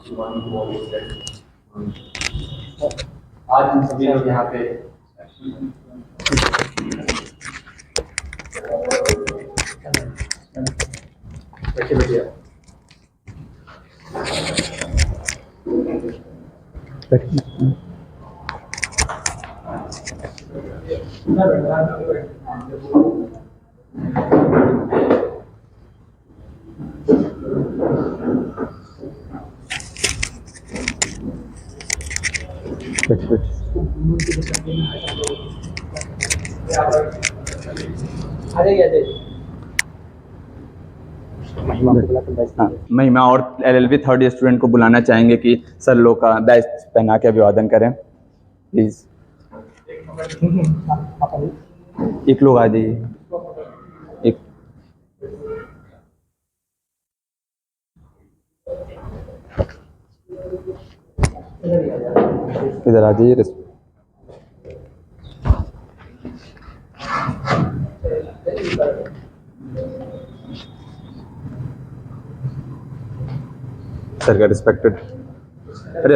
आज हम सभी लोग यहाँ पे बैठिए महिमा और LLB थर्ड ईयर स्टूडेंट को बुलाना चाहेंगे कि सर लोग का बैच पहना के अभिवादन करें प्लीज। एक लोग आ जाइए। एक इधर आ जाइए। सर का रिस्पेक्टेड। अरे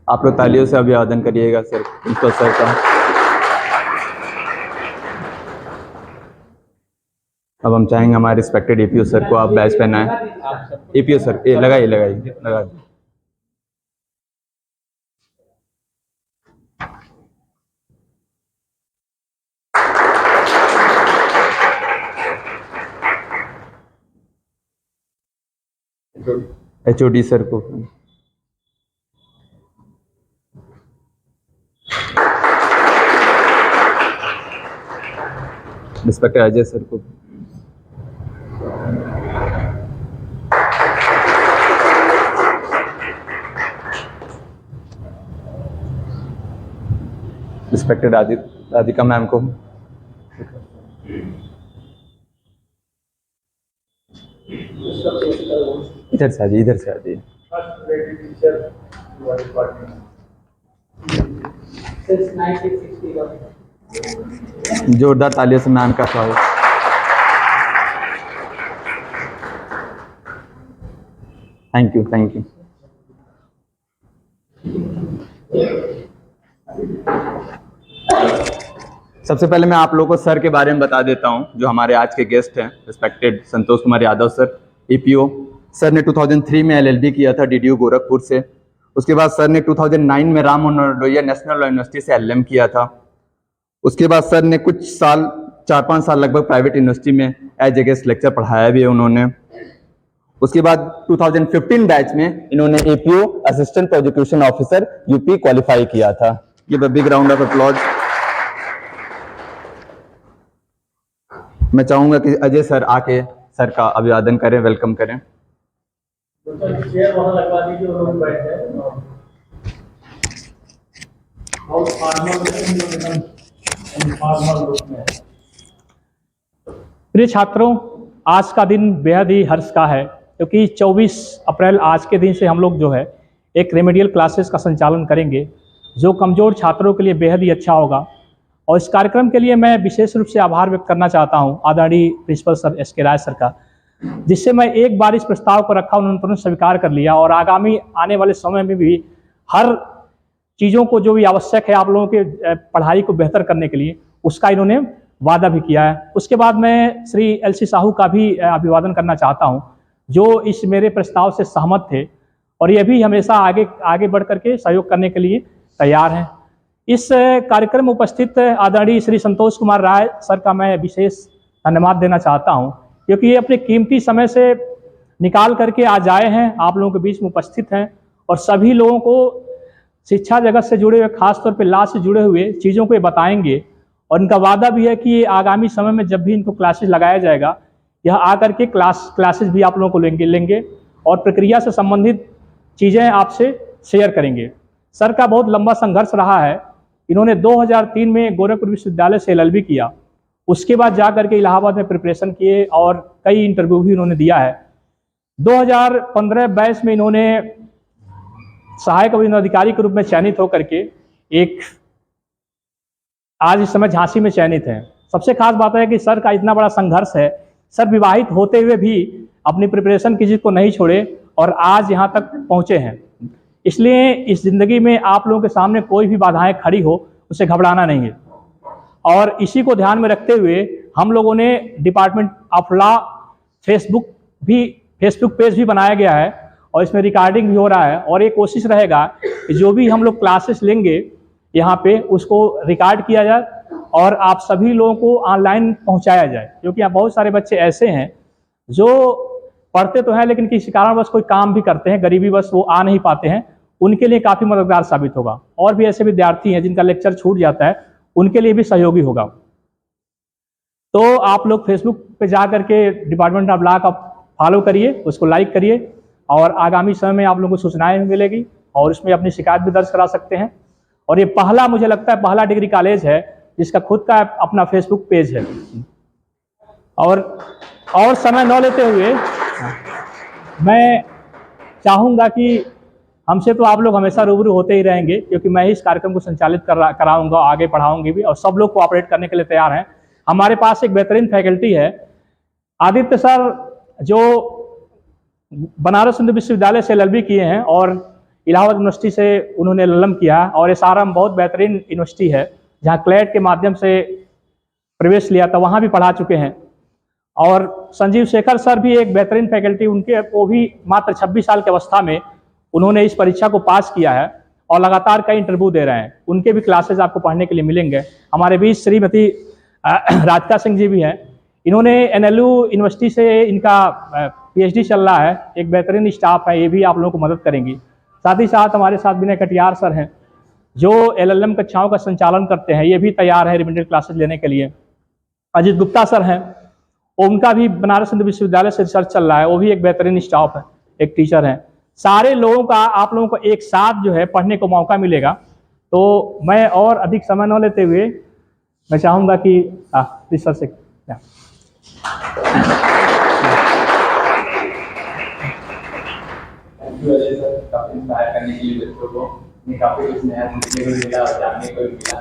आप लोग तालियों से अभिवादन करिएगा सर प्रिंसिपल सर का। अब हम चाहेंगे हमारे रिस्पेक्टेड APO सर को आप बैच पहनाएं। APO सर लगाइए लगा HOD सर को। रिस्पेक्टेड अजय सर को। रिस्पेक्टेड राधिका मैम को। इधर से आ जाइए। जोरदार तालियों से मैम का स्वागत। Thank you. सबसे पहले मैं आप लोगों को सर के बारे में बता देता हूं जो हमारे आज के गेस्ट हैं। Respected Santosh Kumar Yadav sir APO। Sir ने 2003 में LLB किया था DDU गोरखपुर से। उसके बाद सर ने 2009 में Ram Manohar Lohia national law university से LLM किया था। उसके बाद सर ने कुछ साल 4-5 साल लगभग प्राइवेट यूनिवर्सिटी में एज ए गेस्ट लेक्चर पढ़ाया भी है उन्होंने। उसके बाद 2015 बैच में इन्होंने APO assistant prosecution officer UP qualify किया था। ये बिग राउंड ऑफ अप्लॉज। मैं चाहूंगा कि अजय सर आके सर का अभिवादन करें, वेलकम करें। प्रिय छात्रों, आज का दिन बेहद ही हर्ष का है क्योंकि 24 अप्रैल आज के दिन से हम लोग जो है एक रेमेडियल क्लासेस का संचालन करेंगे जो कमज़ोर छात्रों के लिए बेहद ही अच्छा होगा। और इस कार्यक्रम के लिए मैं विशेष रूप से आभार व्यक्त करना चाहता हूं आदरणीय प्रिंसिपल सर SK राय सर का, जिससे मैं एक बार इस प्रस्ताव को रखा, उन्होंने तुरंत स्वीकार कर लिया और आगामी आने वाले समय में भी हर चीज़ों को जो भी आवश्यक है आप लोगों के पढ़ाई को बेहतर करने के लिए उसका इन्होंने वादा भी किया है। उसके बाद मैं श्री LC साहू का भी अभिवादन करना चाहता हूं जो इस मेरे प्रस्ताव से सहमत थे और ये भी हमेशा आगे बढ़ करके सहयोग करने के लिए तैयार हैं। इस कार्यक्रम में उपस्थित आदरणीय श्री संतोष कुमार राय सर का मैं विशेष धन्यवाद देना चाहता हूं क्योंकि ये अपने कीमती समय से निकाल करके आज आए हैं, आप लोगों के बीच में उपस्थित हैं और सभी लोगों को शिक्षा जगत से जुड़े हुए, खासतौर पर लॉ से जुड़े हुए चीज़ों को ये बताएंगे। और इनका वादा भी है कि आगामी समय में जब भी इनको क्लासेस लगाया जाएगा यह आकर के क्लासेस भी आप लोगों को लेंगे और प्रक्रिया से संबंधित चीज़ें आपसे शेयर करेंगे। सर का बहुत लंबा संघर्ष रहा है। इन्होंने 2003 में गोरखपुर विश्वविद्यालय से LLB किया, उसके बाद जा करके इलाहाबाद में प्रिपरेशन किए और कई इंटरव्यू भी इन्होंने दिया है। 2015 बैच में इन्होंने सहायक अभियोजनाधिकारी के रूप में चयनित होकर के एक आज इस समय झांसी में चयनित हैं। सबसे खास बात है कि सर का इतना बड़ा संघर्ष है, सर विवाहित होते हुए भी अपनी प्रिपरेशन की चीज़ को नहीं छोड़े और आज यहाँ तक पहुँचे हैं। इसलिए इस ज़िंदगी में आप लोगों के सामने कोई भी बाधाएं खड़ी हो, उसे घबराना नहीं है। और इसी को ध्यान में रखते हुए हम लोगों ने department of law Facebook page भी बनाया गया है और इसमें रिकॉर्डिंग भी हो रहा है। और ये कोशिश रहेगा कि जो भी हम लोग क्लासेस लेंगे यहाँ पे उसको रिकॉर्ड किया जाए और आप सभी लोगों को ऑनलाइन पहुँचाया जाए, क्योंकि यहाँ बहुत सारे बच्चे ऐसे हैं जो पढ़ते तो हैं लेकिन किसी कारणवश कोई काम भी करते हैं, गरीबीवश वो आ नहीं पाते हैं, उनके लिए काफ़ी मददगार साबित होगा। और भी ऐसे विद्यार्थी हैं जिनका लेक्चर छूट जाता है, उनके लिए भी सहयोगी होगा। तो आप लोग फेसबुक पे जा करके डिपार्टमेंट ऑफ लॉ का फॉलो करिए, उसको लाइक करिए और आगामी समय में आप लोगों को सूचनाएं मिलेगी और उसमें अपनी शिकायत भी दर्ज करा सकते हैं। और ये पहला, मुझे लगता है पहला डिग्री कॉलेज है जिसका खुद का अपना फेसबुक पेज है। और समय न लेते हुए मैं चाहूँगा कि हमसे तो आप लोग हमेशा रूबरू होते ही रहेंगे, क्योंकि मैं ही इस कार्यक्रम को संचालित कराऊंगा, आगे पढ़ाऊंगी भी और सब लोग कोऑपरेट करने के लिए तैयार हैं। हमारे पास एक बेहतरीन फैकल्टी है, आदित्य सर जो बनारस हिंदू विश्वविद्यालय से LLB किए हैं और इलाहाबाद यूनिवर्सिटी से उन्होंने LLM किया। और SRM बहुत बेहतरीन यूनिवर्सिटी है जहाँ क्लैट के माध्यम से प्रवेश लिया था, वहाँ भी पढ़ा चुके हैं। और संजीव शेखर सर भी एक बेहतरीन फैकल्टी, उनके वो भी मात्र 26 साल की अवस्था में उन्होंने इस परीक्षा को पास किया है और लगातार कई इंटरव्यू दे रहे हैं। उनके भी क्लासेज आपको पढ़ने के लिए मिलेंगे। हमारे बीच श्रीमती राधिका सिंह जी भी हैं, इन्होंने NLU यूनिवर्सिटी से इनका PhD चल रहा है, एक बेहतरीन स्टाफ है, ये भी आप लोगों को मदद करेंगी। साथ ही साथ हमारे साथ विनय कटियार सर हैं जो LLM कक्षाओं का संचालन करते हैं, ये भी तैयार है रिमिटेड क्लासेज लेने के लिए। अजीत गुप्ता सर हैं, उनका भी बनारस हिंदू विश्वविद्यालय से रिसर्च चल रहा है, वो भी एक बेहतरीन स्टाफ है, एक टीचर हैं। सारे लोगों का आप लोगों को एक साथ जो है पढ़ने को मौका मिलेगा। तो मैं और अधिक समय न लेते हुए मैं चाहूँगा कि सर से काफी इंस्पायर करने के लिए बच्चों को काफी कुछ नया सीखने को मिला और जानने को मिला।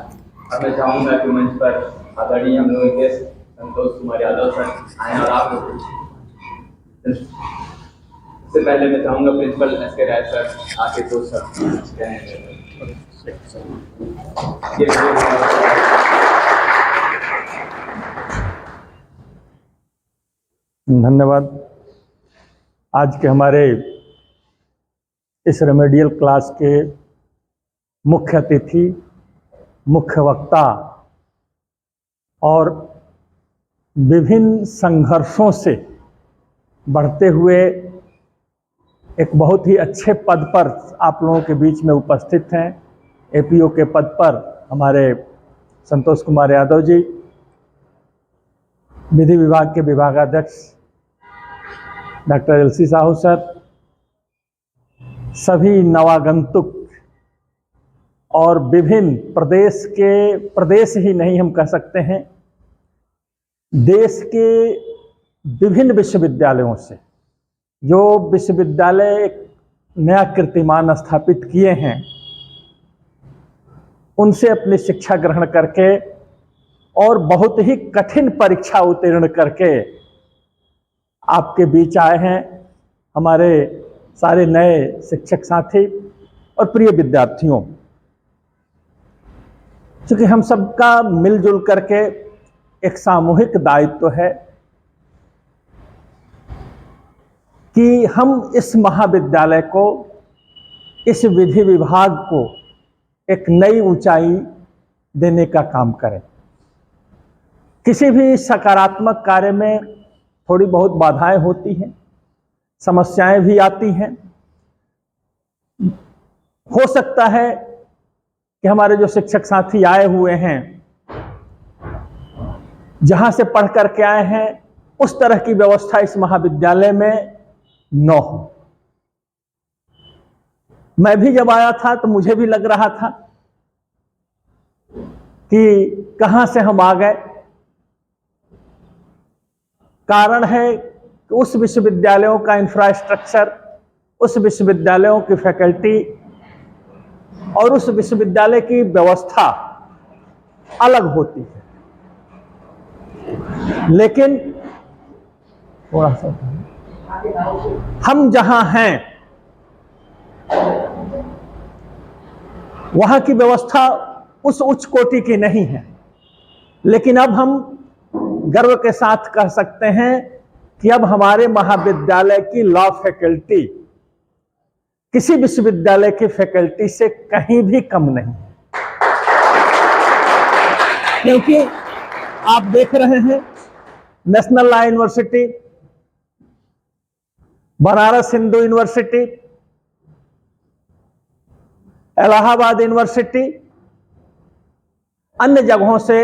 अब मैं चाहूँगा कि मंच पर आदरणीय हम लोगों के संतोष कुमार यादव सर आए और आप लोग। इससे पहले मैं चाहूँगा प्रिंसिपल SK राय सर आके तो सर धन्यवाद। आज के हमारे इस रेमेडियल क्लास के मुख्य अतिथि, मुख्य वक्ता और विभिन्न संघर्षों से बढ़ते हुए एक बहुत ही अच्छे पद पर आप लोगों के बीच में उपस्थित हैं। APO के पद पर हमारे संतोष कुमार यादव जी, विधि विभाग के विभागाध्यक्ष डॉक्टर LC साहू सर, सभी नवागंतुक और विभिन्न प्रदेश ही नहीं हम कह सकते हैं, देश के विभिन्न विश्वविद्यालयों से जो विश्वविद्यालय एक नया कीर्तिमान स्थापित किए हैं, उनसे अपनी शिक्षा ग्रहण करके और बहुत ही कठिन परीक्षा उत्तीर्ण करके आपके बीच आए हैं हमारे सारे नए शिक्षक साथी और प्रिय विद्यार्थियों। क्योंकि हम सबका मिलजुल करके एक सामूहिक दायित्व है कि हम इस महाविद्यालय को, इस विधि विभाग को एक नई ऊंचाई देने का काम करें। किसी भी सकारात्मक कार्य में थोड़ी बहुत बाधाएं होती हैं, समस्याएं भी आती हैं। हो सकता है कि हमारे जो शिक्षक साथी आए हुए हैं, जहां से पढ़ करके आए हैं, उस तरह की व्यवस्था इस महाविद्यालय में न हो। मैं भी जब आया था तो मुझे भी लग रहा था कि कहां से हम आ गए। कारण है कि उस विश्वविद्यालयों का इंफ्रास्ट्रक्चर, उस विश्वविद्यालयों की फैकल्टी और उस विश्वविद्यालय की व्यवस्था अलग होती है। लेकिन थोड़ा सा हम जहां हैं वहां की व्यवस्था उस उच्च कोटि की नहीं है, लेकिन अब हम गर्व के साथ कह सकते हैं कि अब हमारे महाविद्यालय की लॉ फैकल्टी किसी विश्वविद्यालय की फैकल्टी से कहीं भी कम नहीं है। क्योंकि आप देख रहे हैं national law university, Banaras Hindu university, Allahabad university, अन्य जगहों से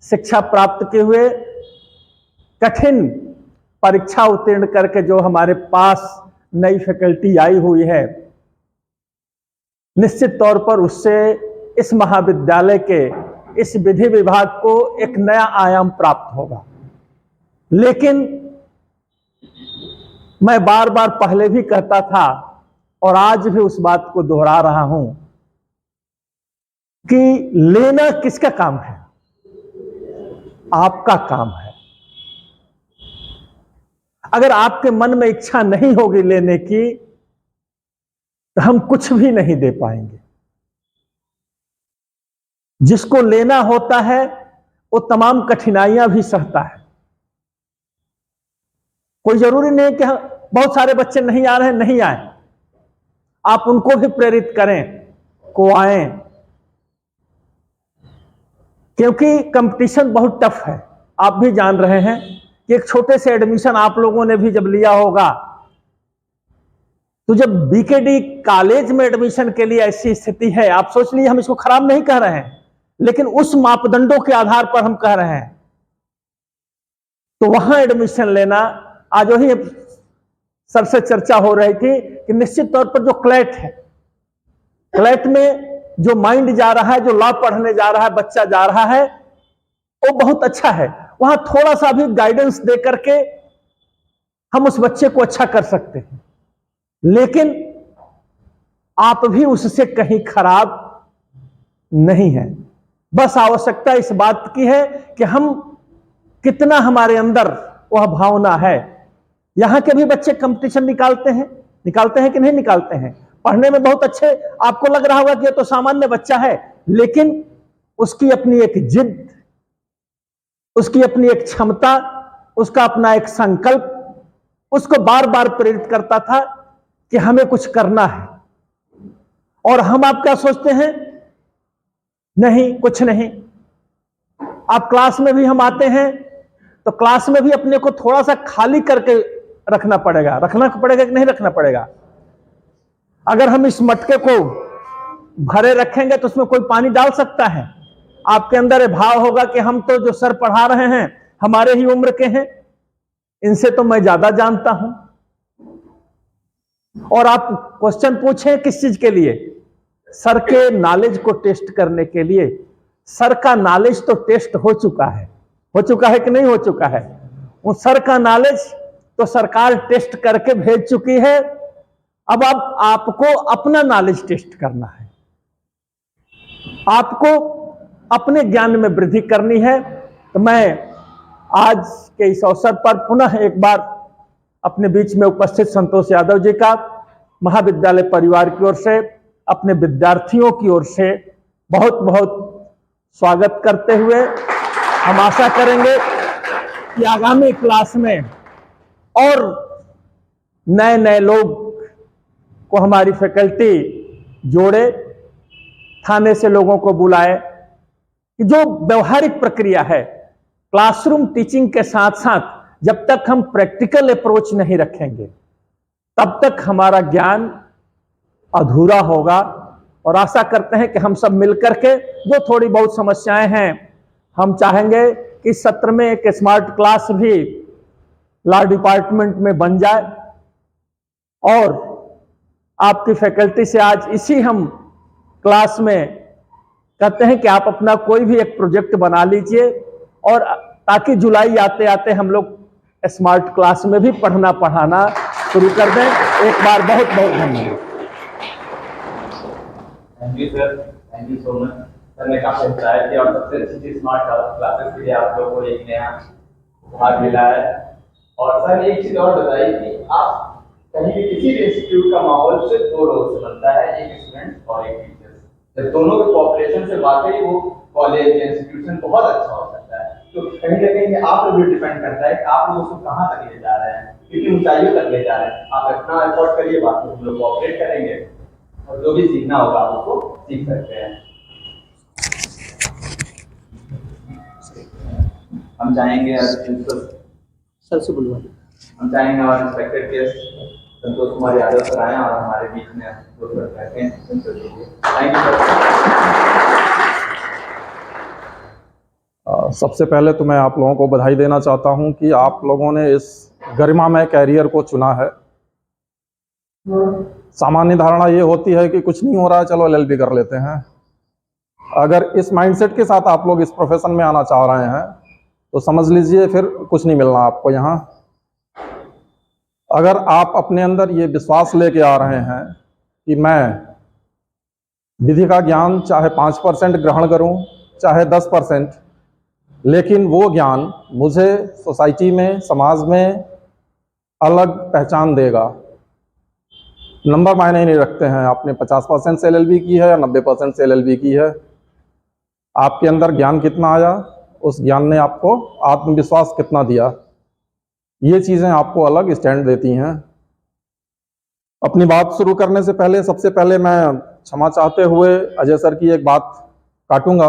शिक्षा प्राप्त किए हुए कठिन परीक्षा उत्तीर्ण करके जो हमारे पास नई फैकल्टी आई हुई है, निश्चित तौर पर उससे इस महाविद्यालय के इस विधि विभाग को एक नया आयाम प्राप्त होगा। लेकिन मैं बार बार पहले भी कहता था और आज भी उस बात को दोहरा रहा हूं कि लेना किसका काम है? आपका काम है। अगर आपके मन में इच्छा नहीं होगी लेने की तो हम कुछ भी नहीं दे पाएंगे। जिसको लेना होता है वो तमाम कठिनाइयां भी सहता है। कोई जरूरी नहीं कि बहुत सारे बच्चे नहीं आ रहे हैं, नहीं आए, आप उनको भी प्रेरित करें को आए, क्योंकि कंपटीशन बहुत टफ है। आप भी जान रहे हैं कि एक छोटे से एडमिशन आप लोगों ने भी जब लिया होगा तो जब बीकेडी कॉलेज में एडमिशन के लिए ऐसी स्थिति है, आप सोच लीजिए, हम इसको खराब नहीं कह रहे हैं, लेकिन उस मापदंडों के आधार पर हम कह रहे हैं, तो वहां एडमिशन लेना, आज वही सर से चर्चा हो रही थी कि निश्चित तौर पर जो क्लैट है, क्लैट में जो माइंड जा रहा है, जो लॉ पढ़ने जा रहा है, बच्चा जा रहा है, वो बहुत अच्छा है। वहां थोड़ा सा भी गाइडेंस दे करके हम उस बच्चे को अच्छा कर सकते हैं, लेकिन आप भी उससे कहीं खराब नहीं है। बस आवश्यकता इस बात की है कि हम कितना हमारे अंदर वह भावना है। यहां के भी बच्चे कंपटीशन निकालते हैं कि नहीं निकालते हैं, पढ़ने में बहुत अच्छे, आपको लग रहा होगा कि ये तो सामान्य बच्चा है, लेकिन उसकी अपनी एक जिद, उसकी अपनी एक क्षमता, उसका अपना एक संकल्प उसको बार बार प्रेरित करता था कि हमें कुछ करना है। और हम आप क्या सोचते हैं? नहीं, कुछ नहीं। आप क्लास में भी हम आते हैं तो क्लास में भी अपने को थोड़ा सा खाली करके रखना पड़ेगा कि नहीं रखना पड़ेगा? अगर हम इस मटके को भरे रखेंगे तो उसमें कोई पानी डाल सकता है? आपके अंदर भाव होगा कि हम तो जो सर पढ़ा रहे हैं हमारे ही उम्र के हैं, इनसे तो मैं ज्यादा जानता हूं। और आप क्वेश्चन पूछें किस चीज के लिए? सर के नॉलेज को टेस्ट करने के लिए। सर का नॉलेज तो टेस्ट हो चुका है कि नहीं हो चुका है? वो सर का नॉलेज तो सरकार टेस्ट करके भेज चुकी है। अब आपको अपना नॉलेज टेस्ट करना है, आपको अपने ज्ञान में वृद्धि करनी है। तो मैं आज के इस अवसर पर पुनः एक बार अपने बीच में उपस्थित संतोष यादव जी का महाविद्यालय परिवार की ओर से, अपने विद्यार्थियों की ओर से बहुत बहुत स्वागत करते हुए हम आशा करेंगे कि आगामी क्लास में और नए नए लोग को हमारी फैकल्टी जोड़े, थाने से लोगों को बुलाए, कि जो व्यवहारिक प्रक्रिया है क्लासरूम टीचिंग के साथ साथ जब तक हम प्रैक्टिकल अप्रोच नहीं रखेंगे तब तक हमारा ज्ञान अधूरा होगा। और आशा करते हैं कि हम सब मिलकर के जो थोड़ी बहुत समस्याएं हैं, हम चाहेंगे कि इस सत्र में एक स्मार्ट क्लास भी लॉ डिपार्टमेंट में बन जाए। और आपकी फैकल्टी से आज इसी हम क्लास में कहते हैं कि आप अपना कोई भी एक प्रोजेक्ट बना लीजिए, और ताकि जुलाई आते आते हम लोग स्मार्ट क्लास में भी पढ़ाना शुरू कर दें। एक बार बहुत बहुत धन्यवाद। Thank you sir, thank you so much. Sir ने काफी इंस्पायर किया और सबसे अच्छी चीज स्मार्ट क्लासेस के लिए आप लोगों को एक नया भाग मिला है। और सर एक चीज और बताइए कि आप कहीं भी किसी भी इंस्टीट्यूट का माहौल सिर्फ दो लोगों से बनता है, एक स्टूडेंट और एक टीचर। जब दोनों के कोऑपरेशन से वाकई वो कॉलेज या इंस्टीट्यूशन बहुत अच्छा हो सकता है। तो कहीं ना कहीं आप लोग भी डिपेंड करता है कि आप लोग उसको कहाँ तक ले जा रहे हैं, कितनी ऊंचाइयों तक ले जा रहे हैं। आप इतना एफर्ट करिए, बाकी हम लोग कोऑपरेट करेंगे और जो भी सीखना होगा आप उसको सीख सकते हैं। हम चाहेंगे सर से बुलवा हम चाहेंगे हमारे रिस्पेक्टेड गेस्ट संतोष कुमार यादव सर आए और हमारे बीच में दो मिनट रहते हैं। Thank you sir. सबसे पहले तो मैं आप लोगों को बधाई देना चाहता हूं कि आप लोगों ने इस गरिमामय कैरियर को चुना है। सामान्य धारणा ये होती है कि कुछ नहीं हो रहा है, चलो एलएलबी कर लेते हैं। अगर इस माइंडसेट के साथ आप लोग इस प्रोफेशन में आना चाह रहे हैं तो समझ लीजिए फिर कुछ नहीं मिलना आपको यहाँ। अगर आप अपने अंदर ये विश्वास लेके आ रहे हैं कि मैं विधि का ज्ञान चाहे 5% ग्रहण करूं, चाहे 10%, लेकिन वो ज्ञान मुझे सोसाइटी में, समाज में अलग पहचान देगा। नंबर मायने नहीं रखते हैं, आपने 50% से एलएलबी की है या 90% से एलएलबी की है। आपके अंदर ज्ञान कितना आया, उस ज्ञान ने आपको आत्मविश्वास कितना दिया, ये चीज़ें आपको अलग स्टैंड देती हैं। अपनी बात शुरू करने से पहले सबसे पहले मैं क्षमा चाहते हुए अजय सर की एक बात काटूंगा।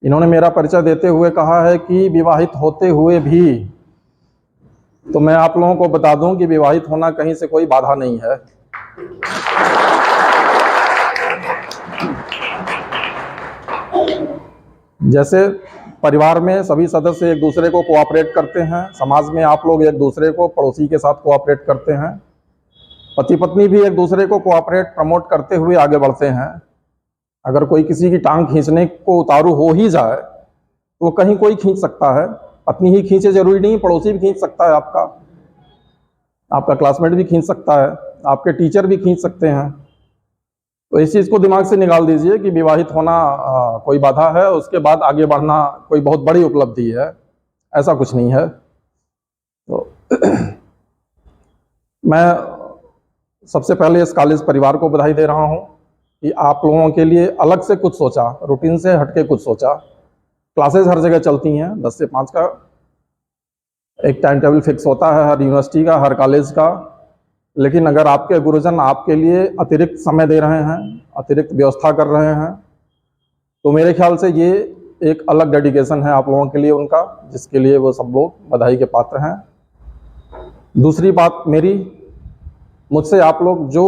इन्होंने मेरा परिचय देते हुए कहा है कि विवाहित होते हुए भी, तो मैं आप लोगों को बता दूं कि विवाहित होना कहीं से कोई बाधा नहीं है। जैसे परिवार में सभी सदस्य एक दूसरे को कोऑपरेट करते हैं, समाज में आप लोग एक दूसरे को, पड़ोसी के साथ कोऑपरेट करते हैं, पति पत्नी भी एक दूसरे को कोऑपरेट प्रमोट करते हुए आगे बढ़ते हैं। अगर कोई किसी की टांग खींचने को उतारू हो ही जाए तो कहीं कोई खींच सकता है। पत्नी ही खींचे जरूरी नहीं, पड़ोसी भी खींच सकता है, आपका क्लासमेट भी खींच सकता है, आपके टीचर भी खींच सकते हैं। तो इस चीज़ को दिमाग से निकाल दीजिए कि विवाहित होना कोई बाधा है, उसके बाद आगे बढ़ना कोई बहुत बड़ी उपलब्धि है, ऐसा कुछ नहीं है। तो मैं सबसे पहले इस कॉलेज परिवार को बधाई दे रहा हूं कि आप लोगों के लिए अलग से कुछ सोचा, रूटीन से हटके कुछ सोचा। क्लासेस हर जगह चलती हैं, 10 से 5 का एक टाइम टेबल फिक्स होता है हर यूनिवर्सिटी का, हर कॉलेज का। लेकिन अगर आपके गुरुजन आपके लिए अतिरिक्त समय दे रहे हैं, अतिरिक्त व्यवस्था कर रहे हैं, तो मेरे ख्याल से ये एक अलग डेडिकेशन है आप लोगों के लिए उनका, जिसके लिए वो सब लोग बधाई के पात्र हैं। दूसरी बात मेरी, मुझसे आप लोग जो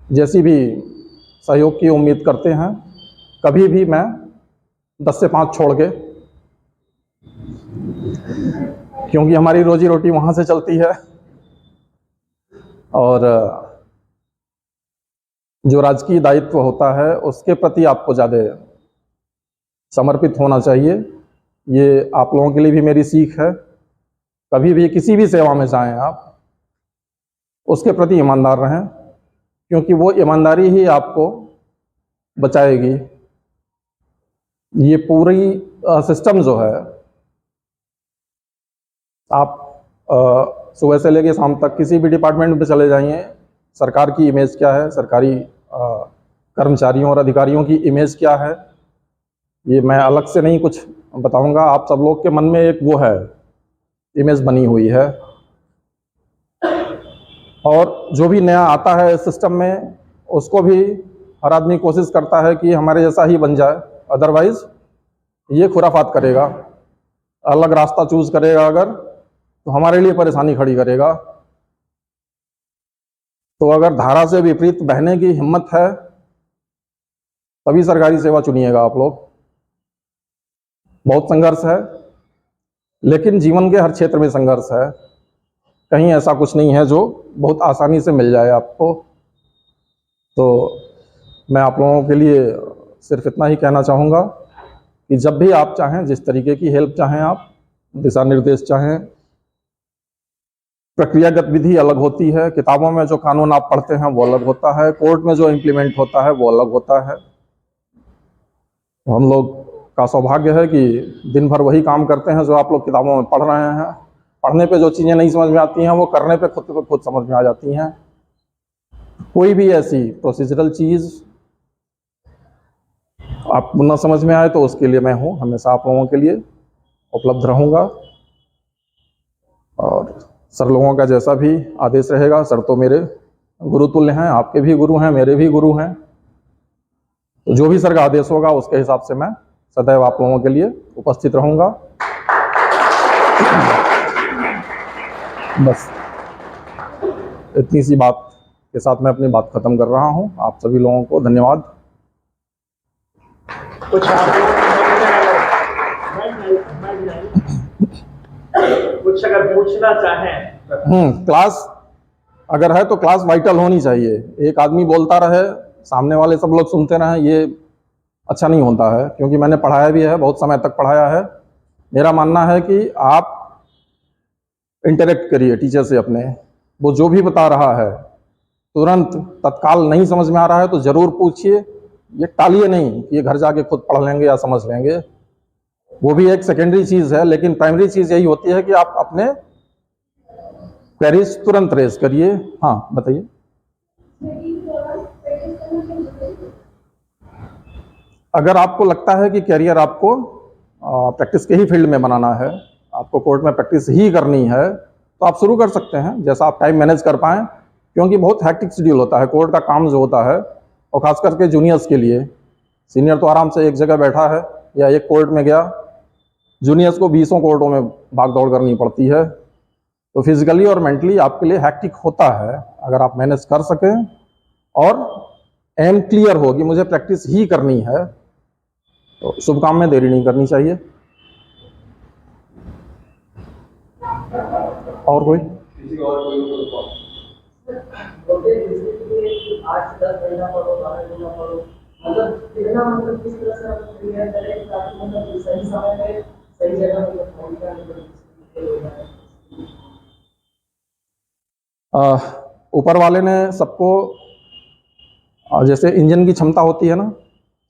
जैसी भी सहयोग की उम्मीद करते हैं, कभी भी मैं 10 से 5 छोड़ के, क्योंकि हमारी रोजी रोटी वहाँ से चलती है और जो राजकीय दायित्व होता है उसके प्रति आपको ज़्यादा समर्पित होना चाहिए। ये आप लोगों के लिए भी मेरी सीख है। कभी भी किसी भी सेवा में जाएं आप, उसके प्रति ईमानदार रहें, क्योंकि वो ईमानदारी ही आपको बचाएगी। ये पूरी सिस्टम जो है, आप सुबह से लेकर शाम तक किसी भी डिपार्टमेंट में चले जाइए, सरकार की इमेज क्या है, सरकारी कर्मचारियों और अधिकारियों की इमेज क्या है, ये मैं अलग से नहीं कुछ बताऊंगा। आप सब लोग के मन में एक वो है, इमेज बनी हुई है। और जो भी नया आता है इस सिस्टम में, उसको भी हर आदमी कोशिश करता है कि हमारे जैसा ही बन जाए, अदरवाइज ये खुराफात करेगा, अलग रास्ता चूज करेगा अगर, तो हमारे लिए परेशानी खड़ी करेगा। तो अगर धारा से विपरीत बहने की हिम्मत है तभी सरकारी सेवा चुनिएगा आप लोग। बहुत संघर्ष है, लेकिन जीवन के हर क्षेत्र में संघर्ष है। कहीं ऐसा कुछ नहीं है जो बहुत आसानी से मिल जाए आपको। तो मैं आप लोगों के लिए सिर्फ इतना ही कहना चाहूँगा कि जब भी आप चाहें, जिस तरीके की हेल्प चाहें, आप दिशा निर्देश चाहें, प्रक्रियागत विधि अलग होती है। किताबों में जो कानून आप पढ़ते हैं वो अलग होता है, कोर्ट में जो इम्प्लीमेंट होता है वो अलग होता है। तो हम लोग का सौभाग्य है कि दिन भर वही काम करते हैं जो आप लोग किताबों में पढ़ रहे हैं। पढ़ने पे जो चीज़ें नहीं समझ में आती हैं वो करने पे खुद समझ में आ जाती हैं। कोई भी ऐसी प्रोसीजरल चीज़ आपको न समझ में आए तो उसके लिए मैं हूँ, हमेशा आप लोगों के लिए उपलब्ध रहूँगा। और सर लोगों का जैसा भी आदेश रहेगा, सर तो मेरे गुरुतुल्य हैं, आपके भी गुरु हैं, मेरे भी गुरु हैं, तो जो भी सर का आदेश होगा उसके हिसाब से मैं सदैव आप लोगों के लिए उपस्थित रहूँगा। बस इतनी सी बात के साथ मैं अपनी बात खत्म कर रहा हूँ। आप सभी लोगों को धन्यवाद। कुछ अगर पूछना चाहें क्लास अगर है तो क्लास वाइटल होनी चाहिए। एक आदमी बोलता रहे, सामने वाले सब लोग सुनते रहें, ये अच्छा नहीं होता है। क्योंकि मैंने पढ़ाया भी है, बहुत समय तक पढ़ाया है। मेरा मानना है कि आप इंटरेक्ट करिए टीचर से अपने, वो जो भी बता रहा है तुरंत तत्काल नहीं समझ में आ रहा है तो ज़रूर पूछिए, ये टालिए नहीं कि ये घर जाके खुद पढ़ लेंगे या समझ लेंगे। वो भी एक सेकेंडरी चीज़ है, लेकिन प्राइमरी चीज़ यही होती है कि आप अपने क्वेरीज तुरंत रेज करिए। हाँ बताइए। अगर आपको लगता है कि कैरियर आपको प्रैक्टिस के ही फील्ड में बनाना है, आपको कोर्ट में प्रैक्टिस ही करनी है, तो आप शुरू कर सकते हैं जैसा आप टाइम मैनेज कर पाएँ। क्योंकि बहुत हैक्टिक शेड्यूल होता है कोर्ट का काम जो होता है, और ख़ास करके जूनियर्स के लिए। सीनियर तो आराम से एक जगह बैठा है या एक कोर्ट में गया, जूनियर्स को 20 कोर्टों में भाग दौड़ करनी पड़ती है। तो फिजिकली और मेंटली आपके लिए हैक्टिक होता है। अगर आप मैनेज कर सकें और एम क्लियर हो कि मुझे प्रैक्टिस ही करनी है, तो शुभ काम में देरी नहीं करनी चाहिए। और कोई ऊपर वाले ने सबको जैसे इंजन की क्षमता होती है ना,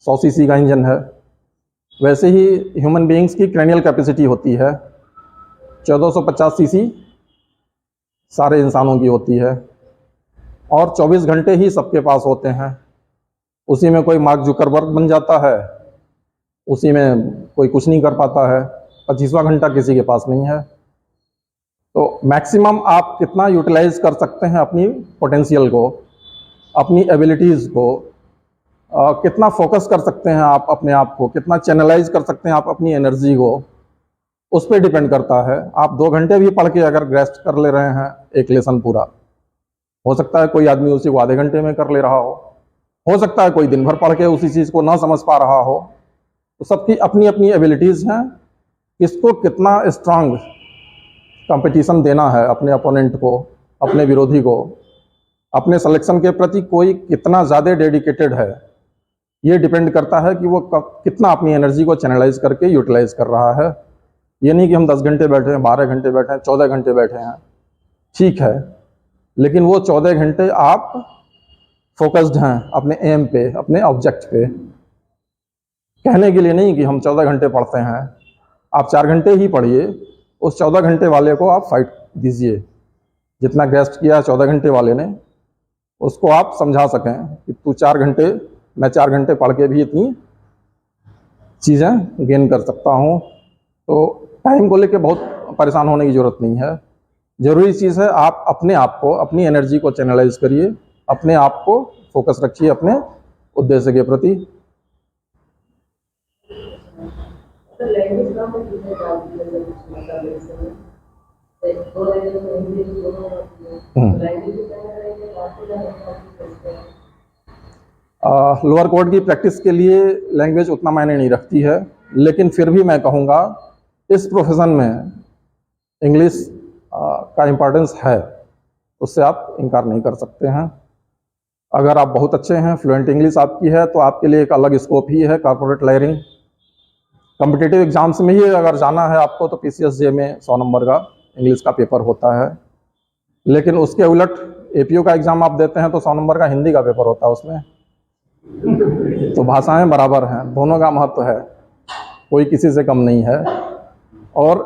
100 सीसी का इंजन है, वैसे ही ह्यूमन बीइंग्स की क्रैनियल कैपेसिटी होती है 1450 सीसी सारे इंसानों की होती है। और 24 घंटे ही सबके पास होते हैं। उसी में कोई मार्क जुकरबर्ग बन जाता है, उसी में कोई कुछ नहीं कर पाता है। 25वां घंटा किसी के पास नहीं है। तो मैक्सिमम आप कितना यूटिलाइज कर सकते हैं अपनी पोटेंशियल को, अपनी एबिलिटीज़ को, कितना फोकस कर सकते हैं आप अपने आप को, कितना चैनलाइज कर सकते हैं आप अपनी एनर्जी को, उस पर डिपेंड करता है। आप 2 घंटे भी पढ़ के अगर ग्रेस्प कर ले रहे हैं एक लेसन पूरा, हो सकता है कोई आदमी उसी को आधे घंटे में कर ले रहा हो सकता है कोई दिन भर पढ़ के उसी चीज़ को ना समझ पा रहा हो। तो सबकी अपनी अपनी एबिलिटीज़ हैं। किसको कितना स्ट्रांग कंपटीशन देना है अपने अपोनेंट को, अपने विरोधी को, अपने सिलेक्शन के प्रति कोई कितना ज़्यादा डेडिकेटेड है, ये डिपेंड करता है कि वो कितना अपनी एनर्जी को चैनलाइज करके यूटिलाइज कर रहा है। ये नहीं कि हम 10 घंटे बैठे हैं, 12 घंटे बैठे हैं, 14 घंटे बैठे हैं, ठीक है, लेकिन वो 14 घंटे आप फोकस्ड हैं अपने एम पे, अपने ऑब्जेक्ट पे। कहने के लिए नहीं कि हम 14 घंटे पढ़ते हैं, आप 4 घंटे ही पढ़िए, उस 14 घंटे वाले को आप फाइट दीजिए। जितना ग्रेस्प किया 14 घंटे वाले ने, उसको आप समझा सकें कि तू 4 घंटे, मैं 4 घंटे पढ़ के भी इतनी चीज़ें गेन कर सकता हूँ। तो टाइम को लेके बहुत परेशान होने की ज़रूरत नहीं है। ज़रूरी चीज़ है आप अपने आप को, अपनी एनर्जी को चैनलाइज करिए, अपने आप को फोकस रखिए अपने उद्देश्य के प्रति। लोअर कोर्ट की प्रैक्टिस के लिए लैंग्वेज उतना मायने नहीं रखती है, लेकिन फिर भी मैं कहूँगा इस प्रोफेशन में इंग्लिश का इम्पोर्टेंस है, उससे आप इनकार नहीं कर सकते हैं। अगर आप बहुत अच्छे हैं, फ्लुएंट इंग्लिश आपकी है, तो आपके लिए एक अलग स्कोप ही है कॉर्पोरेट लायरिंग। कॉम्पिटिटिव एग्जाम्स में ही अगर जाना है आपको तो PCSJ में 100 नंबर का इंग्लिश का पेपर होता है, लेकिन उसके उलट APO का एग्ज़ाम आप देते हैं तो 100 नंबर का हिंदी का पेपर होता है उसमें। तो भाषाएं बराबर हैं, दोनों का महत्व है। कोई किसी से कम नहीं है। और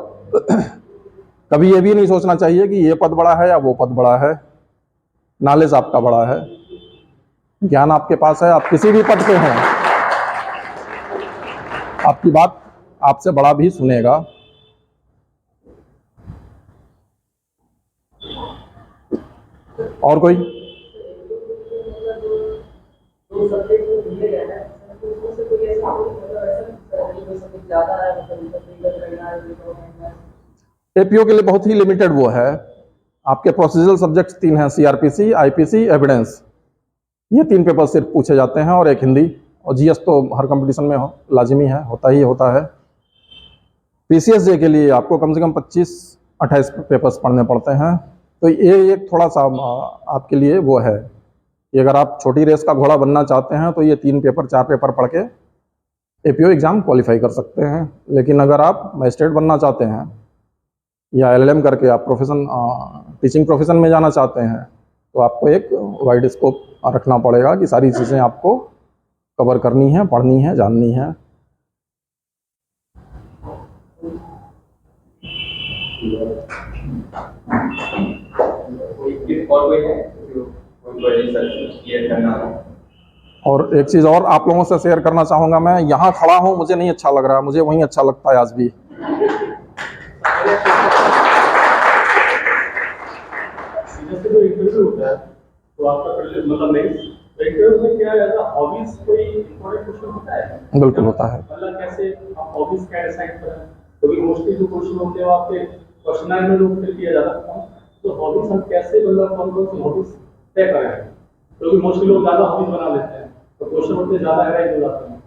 कभी ये भी नहीं सोचना चाहिए कि ये पद बड़ा है या वो पद बड़ा है। नॉलेज आपका बड़ा है, ज्ञान आपके पास है, आप किसी भी पद पे हैं, आपकी बात आपसे बड़ा भी सुनेगा। और कोई? एपीओ के लिए बहुत ही लिमिटेड वो है। आपके प्रोसीजरल सब्जेक्ट्स 3 हैं, सीआरपीसी, आईपीसी, एविडेंस। ये 3 पेपर सिर्फ पूछे जाते हैं और एक हिंदी। और जीएस तो हर कंपटीशन में लाजिमी है, होता ही होता है। पीसीएसजे के लिए आपको कम से कम 25-28 पेपर्स पढ़ने पड़ते हैं। तो ये एक थोड़ा सा आपके लिए वो है कि अगर आप छोटी रेस का घोड़ा बनना चाहते हैं तो ये 3 पेपर 4 पेपर पढ़ के एपीओ एग्ज़ाम क्वालिफाई कर सकते हैं। लेकिन अगर आप मजिस्ट्रेट बनना चाहते हैं या एलएलएम करके आप टीचिंग प्रोफेशन में जाना चाहते हैं तो आपको एक वाइड स्कोप रखना पड़ेगा कि सारी चीज़ें आपको कवर करनी है, पढ़नी है, जाननी है। और एक चीज़ और आप लोगों से शेयर करना चाहूँगा, मैं यहाँ खड़ा हूँ, मुझे नहीं अच्छा लग रहा है, मुझे वहीं अच्छा लगता है आज भी। जैसे जो इंटरव्यू होता है तो आपका मतलब नहीं इंटरव्यू में क्या है, हॉबीज कोई इंपॉर्टेंट क्वेश्चन होता है? बिल्कुल होता है। मतलब कैसे आप हॉबीज क्या डिसाइड करें? क्योंकि मोस्टली जो क्वेश्चन होते हैं वो आपके पर्सनल में लोग फिल किया जाता है। तो हॉबीज हम कैसे मतलब कौन सी हॉबीज तय करें? क्योंकि मोस्टली लोग ज़्यादा हॉबीज बना लेते हैं तो क्वेश्चन होते ज़्यादा एराइज हो जाते हैं।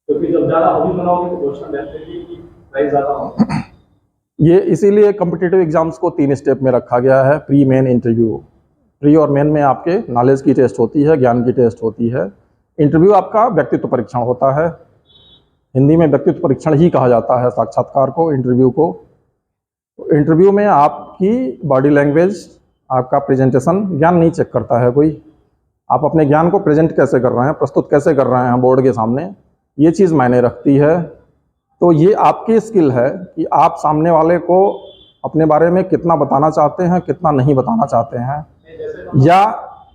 क्योंकि जब ज़्यादा हॉबीज बनाओगे तो क्वेश्चन डेफिनेटली प्राइस ज़्यादा होगा। ये इसीलिए कॉम्पिटिटिव एग्जाम्स को 3 स्टेप में रखा गया है, प्री, मेन, इंटरव्यू। प्री और मेन में आपके नॉलेज की टेस्ट होती है, ज्ञान की टेस्ट होती है। इंटरव्यू आपका व्यक्तित्व परीक्षण होता है। हिंदी में व्यक्तित्व परीक्षण ही कहा जाता है साक्षात्कार को, इंटरव्यू को। इंटरव्यू में आपकी बॉडी लैंग्वेज, आपका प्रेजेंटेशन, ज्ञान नहीं चेक करता है कोई। आप अपने ज्ञान को प्रेजेंट कैसे कर रहे हैं, प्रस्तुत कैसे कर रहे हैं बोर्ड के सामने, ये चीज़ मायने रखती है। तो ये आपकी स्किल है कि आप सामने वाले को अपने बारे में कितना बताना चाहते हैं, कितना नहीं बताना चाहते हैं, या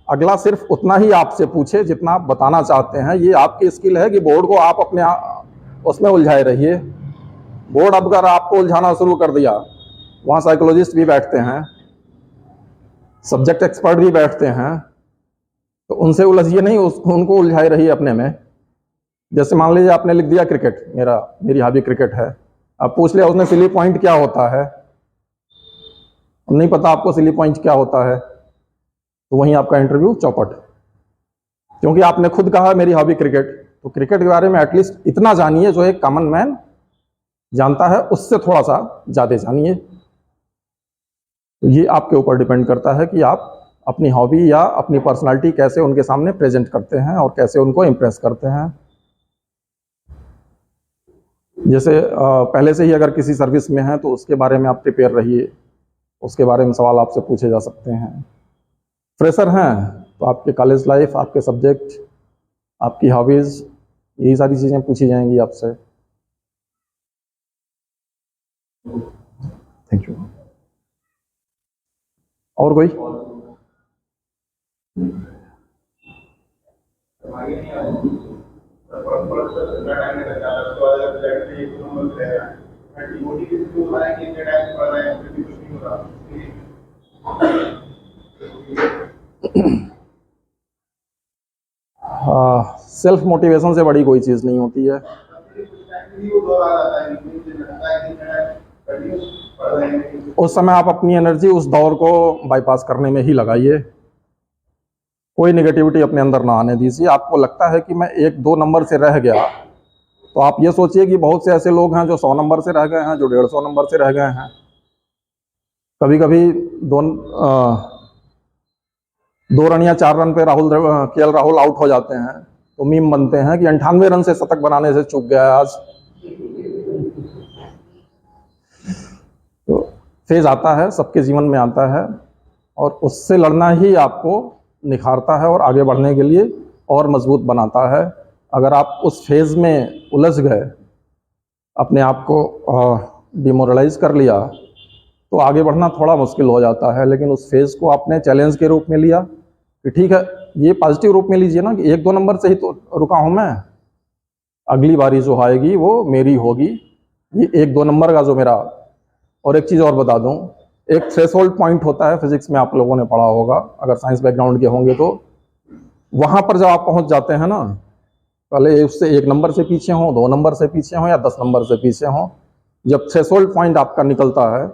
अगला सिर्फ उतना ही आपसे पूछे जितना आप बताना चाहते हैं। ये आपकी स्किल है कि बोर्ड को आप अपने उसमें उलझाए रहिए। बोर्ड अब अगर आपको उलझाना शुरू कर दिया, वहाँ साइकोलॉजिस्ट भी बैठते हैं, सब्जेक्ट एक्सपर्ट भी बैठते हैं, तो उनसे उलझिए नहीं, उनको उलझाए रहिए अपने में। जैसे मान लीजिए आपने लिख दिया क्रिकेट, मेरी हॉबी क्रिकेट है। अब पूछ लिया उसने सिली पॉइंट क्या होता है, नहीं पता आपको सिली पॉइंट क्या होता है, तो वहीं आपका इंटरव्यू चौपट। क्योंकि आपने खुद कहा मेरी हॉबी क्रिकेट, तो क्रिकेट के बारे में एटलीस्ट इतना जानिए जो एक कॉमन मैन जानता है, उससे थोड़ा सा ज़्यादा जानिए। तो ये आपके ऊपर डिपेंड करता है कि आप अपनी हॉबी या अपनी पर्सनालिटी कैसे उनके सामने प्रेजेंट करते हैं और कैसे उनको इम्प्रेस करते हैं। जैसे पहले से ही अगर किसी सर्विस में हैं तो उसके बारे में आप प्रिपेयर रहिए, उसके बारे में सवाल आपसे पूछे जा सकते हैं। फ्रेशर हैं तो आपके कॉलेज लाइफ, आपके सब्जेक्ट, आपकी हॉबीज़, यही सारी चीज़ें पूछी जाएंगी आपसे। Thank you. और कोई? सेल्फ मोटिवेशन से बड़ी कोई चीज़ नहीं होती है। उस समय आप अपनी एनर्जी उस दौर को बाईपास करने में ही लगाइए। कोई नेगेटिविटी अपने अंदर ना आने दीजिए। आपको लगता है कि मैं 1-2 नंबर से रह गया, तो आप ये सोचिए कि बहुत से ऐसे लोग हैं जो 100 नंबर से रह गए हैं, जो 150 नंबर से रह गए हैं। कभी कभी 2 रन या 4 रन पे केएल राहुल आउट हो जाते हैं, तो मीम बनते हैं कि 98 रन से शतक बनाने से चूक गया आज। तो फेज आता है, सबके जीवन में आता है, और उससे लड़ना ही आपको निखारता है और आगे बढ़ने के लिए और मजबूत बनाता है। अगर आप उस फेज में उलझ गए अपने आप को डिमोरलाइज कर लिया तो आगे बढ़ना थोड़ा मुश्किल हो जाता है। लेकिन उस फेज़ को आपने चैलेंज के रूप में लिया कि ठीक है, ये पॉजिटिव रूप में लीजिए ना कि 1-2 नंबर से ही तो रुका हूँ मैं, अगली बारी जो आएगी वो मेरी होगी। ये 1-2 नंबर का जो मेरा, और एक चीज़ और बता दूँ, एक थ्रेशोल्ड पॉइंट होता है, फिजिक्स में आप लोगों ने पढ़ा होगा अगर साइंस बैकग्राउंड के होंगे तो। वहाँ पर जब आप पहुँच जाते हैं ना, पहले उससे 1 नंबर से पीछे हों, 2 नंबर से पीछे हों या 10 नंबर से पीछे हों, जब थ्रेशोल्ड पॉइंट आपका निकलता है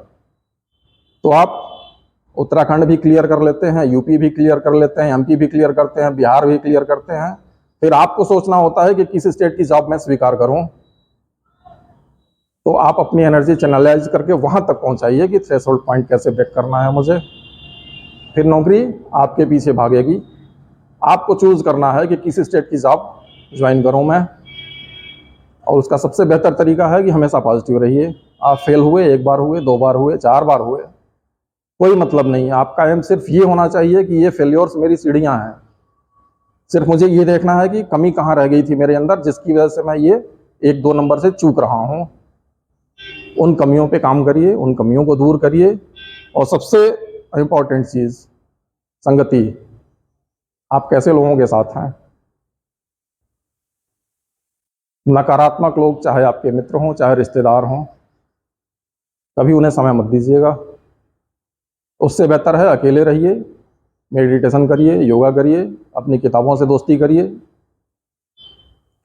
तो आप उत्तराखंड भी क्लियर कर लेते हैं, यूपी भी क्लियर कर लेते हैं, एमपी भी क्लियर करते हैं, बिहार भी क्लियर करते हैं। फिर आपको सोचना होता है कि किस स्टेट की जॉब मैं स्वीकार करूं। तो आप अपनी एनर्जी चैनलाइज करके वहां तक पहुंचाइए कि थ्रेशोल्ड पॉइंट कैसे ब्रेक करना है मुझे। फिर नौकरी आपके पीछे भागेगी। आपको चूज करना है कि किस स्टेट की जॉब ज्वाइन करूं मैं, और उसका सबसे बेहतर तरीका है कि हमेशा पॉजिटिव रहिए। आप फेल हुए, 1 बार हुए, 2 बार हुए, 4 बार हुए, कोई मतलब नहीं। आपका एम सिर्फ ये होना चाहिए कि ये फेल्योर्स मेरी सीढ़ियां हैं। सिर्फ मुझे ये देखना है कि कमी कहाँ रह गई थी मेरे अंदर जिसकी वजह से मैं ये 1-2 नंबर से चूक रहा हूँ। उन कमियों पे काम करिए, उन कमियों को दूर करिए। और सबसे इम्पोर्टेंट चीज़, संगति। आप कैसे लोगों के साथ हैं। नकारात्मक लोग, चाहे आपके मित्र हों चाहे रिश्तेदार हों, कभी उन्हें समय मत दीजिएगा। उससे बेहतर है अकेले रहिए, मेडिटेशन करिए, योगा करिए, अपनी किताबों से दोस्ती करिए।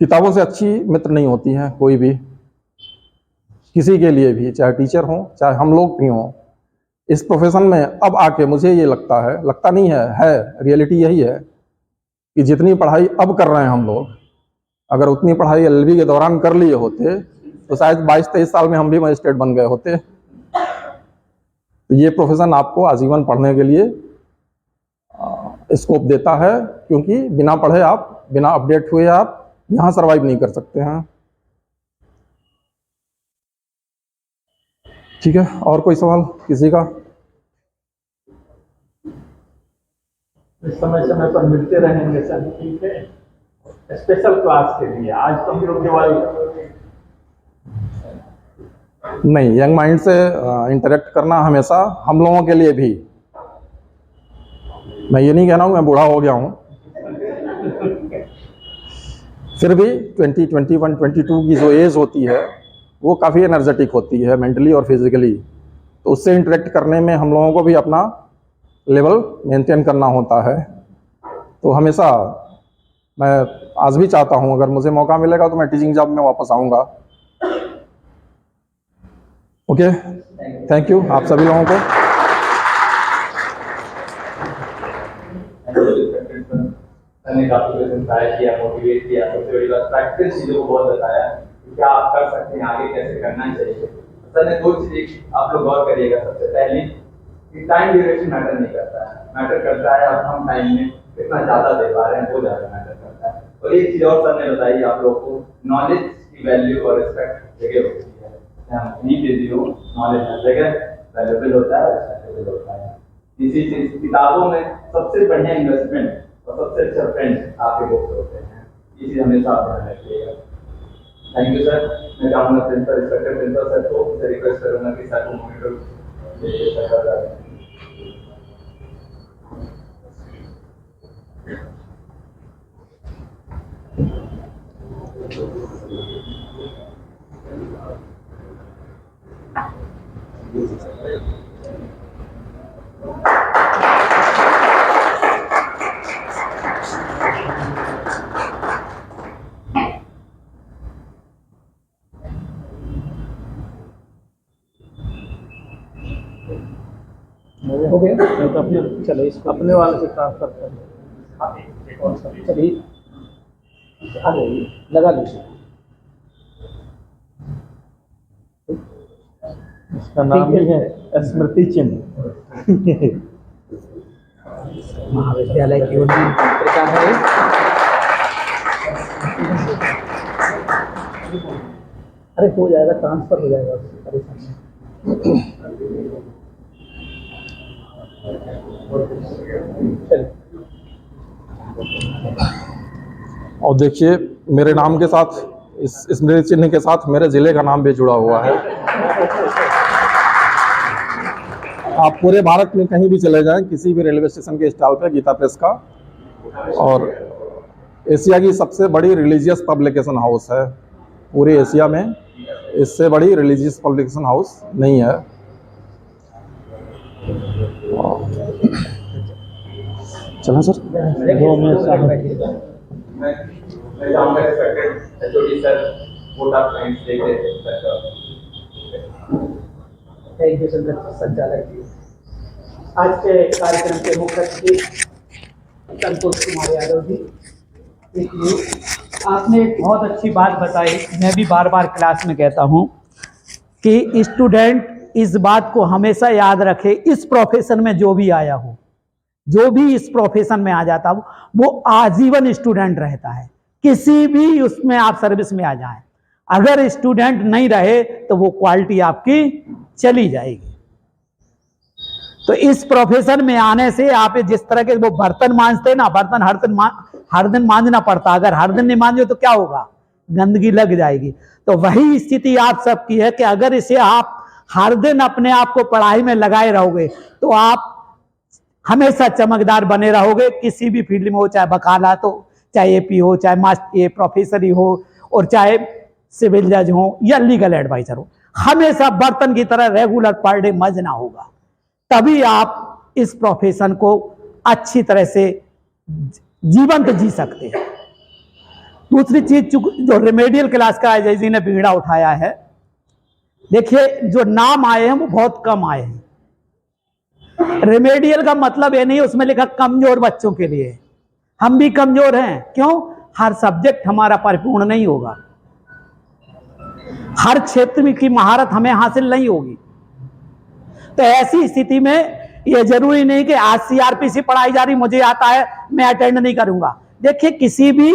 किताबों से अच्छी मित्र नहीं होती हैं कोई भी, किसी के लिए भी, चाहे टीचर हों चाहे हम लोग भी हों। इस प्रोफेशन में अब आके मुझे ये लगता है, लगता नहीं है रियलिटी यही है कि जितनी पढ़ाई अब कर रहे हैं हम लोग, अगर उतनी पढ़ाई एलएलबी के दौरान कर लिए होते तो शायद 22-23 साल में हम भी मजिस्ट्रेट बन गए होते। तो ये प्रोफेशन आपको आजीवन पढ़ने के लिए स्कोप देता है, क्योंकि बिना पढ़े आप, बिना अपडेट हुए आप यहाँ सर्वाइव नहीं कर सकते हैं। ठीक है, और कोई सवाल किसी का? समय समय पर मिलते रहेंगे सर, ठीक है। स्पेशल क्लास के लिए आज तो हम लोग केवल नहीं, यंग माइंड से इंटरेक्ट करना हमेशा हम लोगों के लिए भी। मैं ये नहीं कह रहा हूँ मैं बूढ़ा हो गया हूँ, फिर भी 20, 21, 22 की जो एज होती है वो काफ़ी एनर्जेटिक होती है मेंटली और फिजिकली। तो उससे इंटरेक्ट करने में हम लोगों को भी अपना लेवल मेंटेन करना होता है। तो हमेशा मैं आज भी चाहता हूँ, अगर मुझे मौका मिलेगा तो मैं टीचिंग जॉब में वापस आऊँगा। ओके, थैंक यू आप सभी लोगों को। सर ने काफी इंस्पायर किया, मोटिवेट किया। सबसे बड़ी बात प्रैक्टिकल चीजों को बहुत बताया कि क्या आप कर सकते हैं, आगे कैसे करना चाहिए। सर ने 2 चीजें आप लोग गौर करिएगा। सबसे पहली कि टाइम ड्यूरेशन मैटर नहीं करता है, मैटर करता है आप हम टाइम में कितना ज्यादा दे पा रहे हैं, वो ज्यादा मैटर करता है। और एक चीज और सर ने बताई आप लोग को, नॉलेज की वैल्यू और रिस्पेक्ट जगह होती है। हम नहीं देती हो, नॉलेज हर जगह वैल्यूएबल होता है, रिस्पेक्टेबल होता है। इसी चीज किताबों में सबसे बढ़िया इन्वेस्टमेंट और सबसे अच्छा फ्रेंड आपके बुक्स होते हैं। ये चीज हमेशा आप ध्यान रखिएगा। Thank you sir. मैं चाहूँगा प्रिंसिपल, रिस्पेक्टेड प्रिंसिपल सर को रिक्वेस्ट करूँगा कि सर को मॉनिटर हो गया तो अपने चलो अपने वाले से ट्रांसफर कर चलिए, आ जाइए, लगा लीजिए। इसका नाम ही है स्मृति चिन्ह। महाविद्यालय की उन्नयन पत्रिका है। अरे हो जाएगा, ट्रांसफर हो जाएगा, परेशान। और देखिए मेरे नाम के साथ इस स्मृति चिन्ह के साथ मेरे जिले का नाम भी जुड़ा हुआ है। आप पूरे भारत में कहीं भी चले जाएं, किसी भी रेलवे स्टेशन के स्टॉल पे गीता प्रेस का, और एशिया की सबसे बड़ी रिलीजियस पब्लिकेशन हाउस है। पूरे एशिया में इससे बड़ी रिलीजियस पब्लिकेशन हाउस नहीं है। चलो सर, 2 मिनट मैं चाहूंगा respected HOD sir vote of thanks देंगे सर। थैंक यू संचालक जी। आज के कार्यक्रम के मुख्य अतिथि संतोष कुमार यादव जी, देखिए आपने एक बहुत अच्छी बात बताई। मैं भी बार बार क्लास में कहता हूँ कि स्टूडेंट इस बात को हमेशा याद रखे, इस प्रोफेशन में जो भी आया हो, जो भी इस प्रोफेशन में आ जाता हो, वो आजीवन स्टूडेंट रहता है। किसी भी उसमें आप सर्विस में आ जाएं, अगर स्टूडेंट नहीं रहे तो वो क्वालिटी आपकी चली जाएगी। तो इस प्रोफेशन में आने से आप जिस तरह के वो बर्तन मांजते ना, बर्तन हर दिन मांजना पड़ता, अगर हर दिन नहीं मांजो तो क्या होगा, गंदगी लग जाएगी। तो वही स्थिति आप सबकी है कि अगर इसे आप हर दिन अपने आप को पढ़ाई में लगाए रहोगे तो आप हमेशा चमकदार बने रहोगे, किसी भी फील्ड में हो, चाहे वकालत हो, चाहे एपी हो, चाहे मास्टर प्रोफेसर ही हो, और चाहे सिविल जज हो या लीगल एडवाइजर हो, हमेशा बर्तन की तरह रेगुलर पर डे मजना होगा। तभी आप इस प्रोफेशन को अच्छी तरह से जीवंत जी सकते हैं। दूसरी चीज जो रेमेडियल क्लास का अजय जी ने बीड़ा उठाया है, देखिए जो नाम आए हैं वो बहुत कम आए हैं। रेमेडियल का मतलब ये नहीं उसमें लिखा कमजोर बच्चों के लिए। हम भी कमजोर हैं, क्यों? हर सब्जेक्ट हमारा परिपूर्ण नहीं होगा, हर क्षेत्र में की महारत हमें हासिल नहीं होगी। तो ऐसी स्थिति में ये जरूरी नहीं कि आज सीआरपीसी पढ़ाई जा रही, मुझे आता है, मैं अटेंड नहीं करूंगा। देखिए किसी भी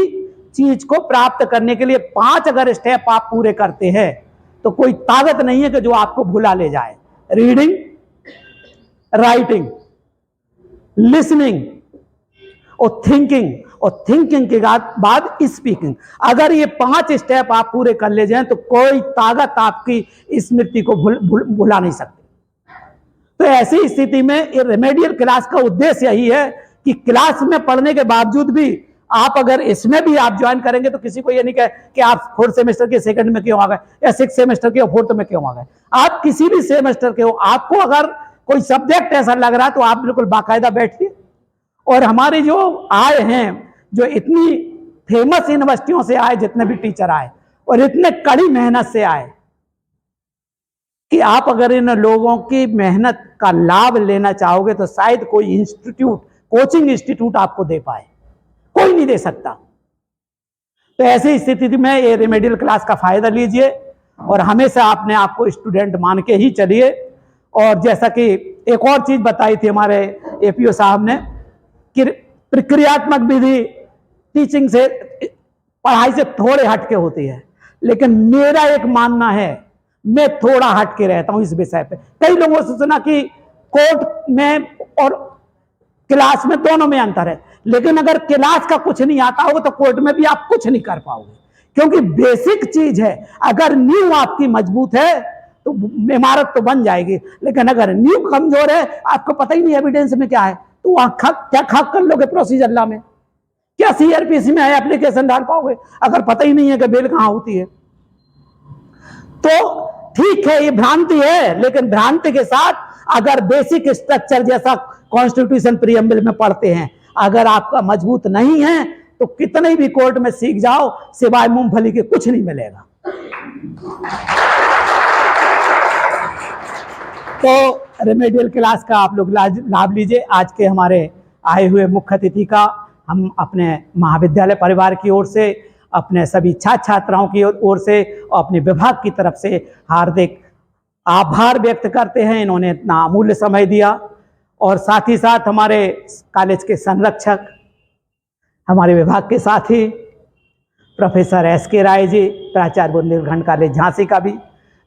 चीज को प्राप्त करने के लिए 5 अगर स्टेप आप पूरे करते हैं तो कोई ताकत नहीं है कि जो आपको भुला ले जाए। रीडिंग, राइटिंग, लिसनिंग और थिंकिंग के बाद स्पीकिंग, अगर ये 5 स्टेप आप पूरे कर ले जाएं तो कोई ताकत आपकी स्मृति को भुला नहीं सकती। तो ऐसी स्थिति में ये रेमेडियल क्लास का उद्देश्य यही है कि क्लास में पढ़ने के बावजूद भी आप अगर इसमें भी आप ज्वाइन करेंगे तो किसी को ये नहीं कहे कि आप 4th सेमेस्टर के 2nd में क्यों आ गए या 6th सेमेस्टर के 4th में क्यों आ गए। आप किसी भी सेमेस्टर के हो, आपको अगर कोई सब्जेक्ट ऐसा लग रहा है तो आप बिल्कुल बाकायदा बैठिए। और हमारे जो आए हैं, जो इतनी फेमस यूनिवर्सिटियों से आए, जितने भी टीचर आए और इतने कड़ी मेहनत से आए, कि आप अगर इन लोगों की मेहनत का लाभ लेना चाहोगे तो शायद कोई इंस्टीट्यूट, कोचिंग इंस्टीट्यूट आपको दे पाए, कोई नहीं दे सकता। तो ऐसी स्थिति में ये रेमेडियल क्लास का फायदा लीजिए और हमेशा अपने आप को स्टूडेंट मान के ही चलिए। और जैसा कि एक और चीज बताई थी हमारे एपीओ साहब ने कि प्रक्रियात्मक विधि टीचिंग से, पढ़ाई से थोड़े हटके होती है, लेकिन मेरा एक मानना है, मैं थोड़ा हटके रहता हूं इस विषय पे। कई लोगों से सुना कि कोर्ट में और क्लास में दोनों में अंतर है, लेकिन अगर क्लास का कुछ नहीं आता होगा तो कोर्ट में भी आप कुछ नहीं कर पाओगे, क्योंकि बेसिक चीज है। अगर नींव आपकी मजबूत है तो इमारत तो बन जाएगी, लेकिन अगर नींव कमजोर है, आपको पता ही नहीं एविडेंस में क्या है, तो वहां क्या खाक कर लोगे प्रोसीजर लॉ में, क्या सीआरपीसी में है एप्लीकेशन डाल पाओगे अगर पता ही नहीं है कि बेल कहां होती है। तो ठीक है, ये भ्रांति है, लेकिन भ्रांति के साथ अगर बेसिक स्ट्रक्चर जैसा कॉन्स्टिट्यूशन प्रीएम्बल में पढ़ते हैं, अगर आपका मजबूत नहीं है तो कितने भी कोर्ट में सीख जाओ, सिवाय मूंगफली के कुछ नहीं मिलेगा। तो रेमेडियल क्लास का आप लोग लाभ लीजिए। आज के हमारे आए हुए मुख्य अतिथि का हम अपने महाविद्यालय परिवार की ओर से, अपने सभी छात्र छात्राओं की ओर से और अपने विभाग की तरफ से हार्दिक आभार व्यक्त करते हैं। इन्होंने इतना अमूल्य समय दिया। और साथ ही साथ हमारे कॉलेज के संरक्षक, हमारे विभाग के साथी प्रोफेसर एस.के. राय जी, प्राचार्य बुंदेलखंड कॉलेज झांसी का भी,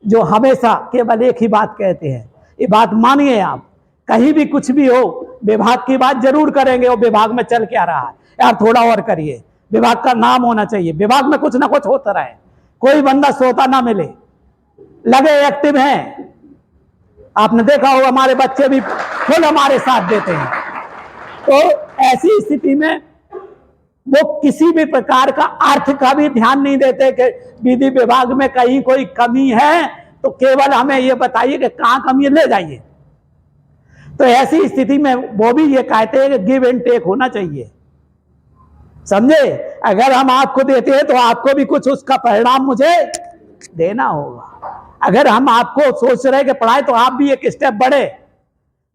जो हमेशा केवल एक ही बात कहते हैं, ये बात मानिए आप, कहीं भी कुछ भी हो विभाग की बात जरूर करेंगे। और विभाग में चल क्या रहा है यार, थोड़ा और करिए, विभाग का नाम होना चाहिए, विभाग में कुछ ना कुछ होता रहे। कोई बंदा सोता ना मिले, लगे एक्टिव हैं। आपने देखा हो हमारे बच्चे भी फुल हमारे साथ देते हैं। तो ऐसी स्थिति में वो किसी भी प्रकार का अर्थ का भी ध्यान नहीं देते कि विधि विभाग में कहीं कोई कमी है तो केवल हमें ये बताइए कि कहाँ कमी है, ले जाइए। तो ऐसी स्थिति में वो भी ये कहते हैं कि गिव एंड टेक होना चाहिए, समझे। अगर हम आपको देते हैं तो आपको भी कुछ उसका परिणाम मुझे देना होगा। अगर हम आपको सोच रहे कि पढ़ाए तो आप भी एक स्टेप बढ़े।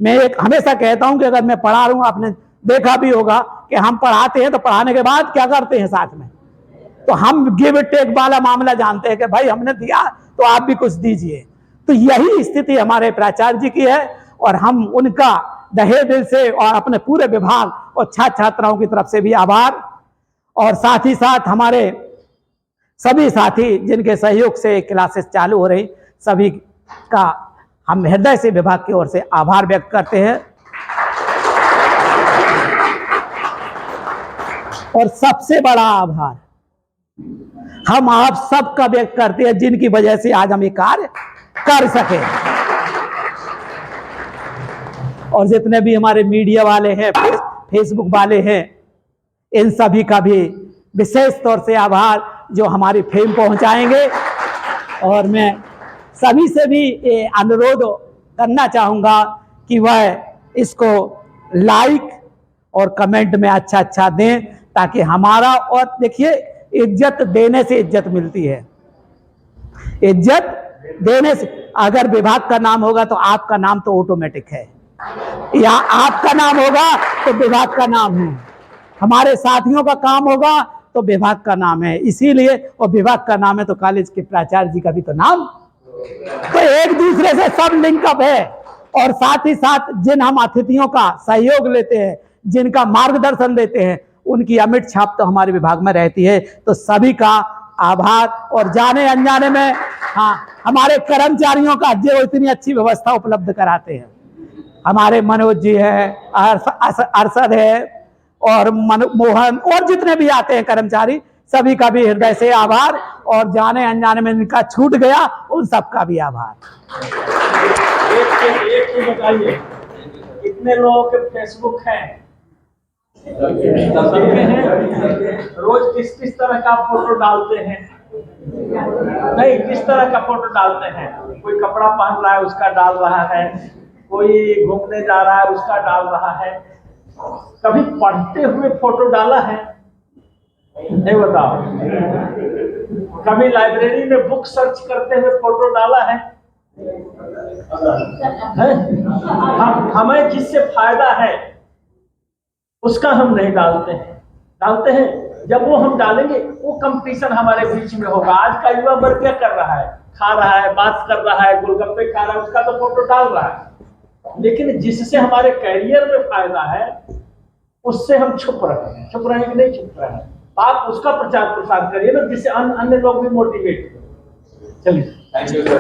मैं एक हमेशा कहता हूं कि अगर मैं पढ़ा रहा हूं, आपने देखा भी होगा कि हम पढ़ाते हैं तो पढ़ाने के बाद क्या करते हैं साथ में, तो हम गिव टेक वाला मामला जानते हैं कि भाई हमने दिया तो आप भी कुछ दीजिए। तो यही स्थिति हमारे प्राचार्य जी की है और हम उनका दहे दिल से और अपने पूरे विभाग और छात्र छात्राओं की तरफ से भी आभार, और साथ ही साथ हमारे सभी साथी जिनके सहयोग से क्लासेस चालू हो रही, सभी का हम हृदय से विभाग की ओर से आभार व्यक्त करते हैं। और सबसे बड़ा आभार हम आप सबका व्यक्त करते हैं जिनकी वजह से आज हम ये कार्य कर सके। और जितने भी हमारे मीडिया वाले हैं, फेसबुक वाले हैं, इन सभी का भी विशेष तौर से आभार जो हमारी फेम पहुंचाएंगे। और मैं सभी से भी ये अनुरोध करना चाहूँगा कि वह इसको लाइक और कमेंट में अच्छा अच्छा दें, ताकि हमारा, और देखिए इज्जत देने से इज्जत मिलती है, इज्जत देने से। अगर विभाग का नाम होगा तो आपका नाम तो ऑटोमेटिक है, या आपका नाम होगा तो विभाग का नाम है, हमारे साथियों का काम होगा तो विभाग का नाम है। इसीलिए, और विभाग का नाम है तो कॉलेज के प्राचार्य जी का भी तो नाम, तो एक दूसरे से सब लिंकअप है। और साथ ही साथ जिन हम अतिथियों का सहयोग लेते हैं, जिनका मार्गदर्शन देते हैं, उनकी अमिट छाप तो हमारे विभाग में रहती है। तो सभी का आभार। और जाने अनजाने में हमारे कर्मचारियों का जो इतनी अच्छी व्यवस्था उपलब्ध कराते हैं, हमारे मनोज जी है, अरशद है, और मोहन, और जितने भी आते हैं कर्मचारी, सभी का भी हृदय से आभार। और जाने अनजाने में इनका छूट गया उन सबका भी आभार। एक बताइए, कितने लोगों के फेसबुक हैं? सबके हैं। रोज किस किस तरह का फोटो डालते हैं? नहीं, किस तरह का फोटो डालते हैं? कोई कपड़ा पहन रहा है उसका डाल रहा है, कोई घूमने जा रहा है उसका डाल रहा है। कभी पढ़ते हुए फोटो डाला है? नहीं, बताओ। कभी लाइब्रेरी में बुक सर्च करते हुए फोटो डाला है? हमें जिससे फायदा है उसका हम नहीं डालते हैं। डालते हैं जब वो हम डालेंगे, वो कंपटीशन हमारे बीच में होगा। आज का युवा वर्ग क्या कर रहा है? खा रहा है, बात कर रहा है, गोलगप्पे खा रहा है, उसका तो फोटो डाल रहा है। लेकिन जिससे हमारे करियर में फायदा है उससे हम छुप रहे हैं। छुप रहे हैं कि नहीं छुप रहे हैं? आप उसका प्रचार प्रसार करिए ना, जिससे अन्य लोग भी मोटिवेट हो। चलिए, थैंक यू सर।